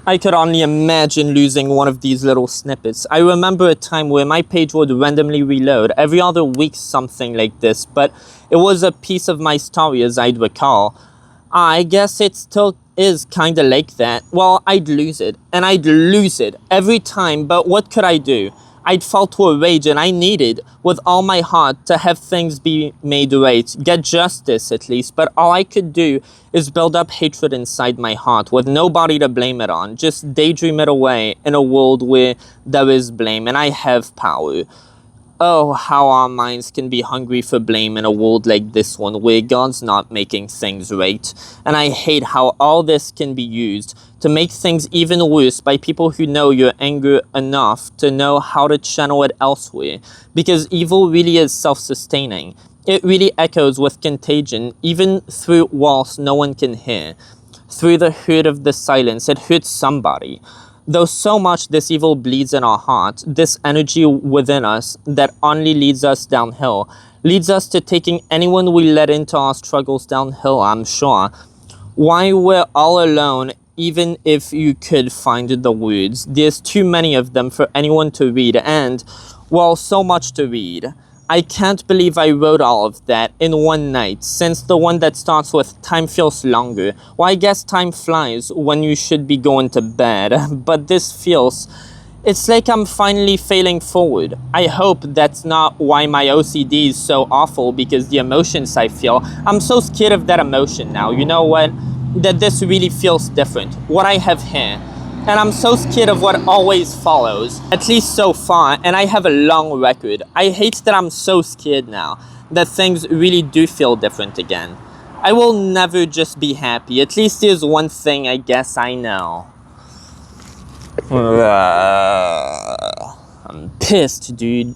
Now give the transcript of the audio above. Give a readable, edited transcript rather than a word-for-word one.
I could only imagine losing one of these little snippets. I remember a time where my page would randomly reload every other week, something like this, but it was a piece of my story as I'd recall. I guess it still is kinda like that. Well, I'd lose it, and I'd lose it every time, but what could I do? I'd fall to a rage, and I needed, with all my heart, to have things be made right, get justice at least, but all I could do is build up hatred inside my heart, with nobody to blame it on, just daydream it away in a world where there is blame, and I have power. Oh, how our minds can be hungry for blame in a world like this one where God's not making things right. And I hate how all this can be used to make things even worse by people who know your anger enough to know how to channel it elsewhere. Because evil really is self-sustaining. It really echoes with contagion, even through walls no one can hear. Through the hurt of the silence, it hurts somebody. Though so much this evil bleeds in our heart, this energy within us that only leads us downhill, leads us to taking anyone we let into our struggles downhill, I'm sure. Why we're all alone, even if you could find the words. There's too many of them for anyone to read, and, well, so much to read. I can't believe I wrote all of that in one night, since the one that starts with "time feels longer." Well, I guess time flies when you should be going to bed, but this feels... It's like I'm finally failing forward. I hope that's not why my OCD is so awful, because the emotions I feel, I'm so scared of that emotion now, you know what? That this really feels different, what I have here. And I'm so scared of what always follows, at least so far, and I have a long record. I hate that I'm so scared now, that things really do feel different again. I will never just be happy. At least there's one thing I guess I know. I'm pissed, dude.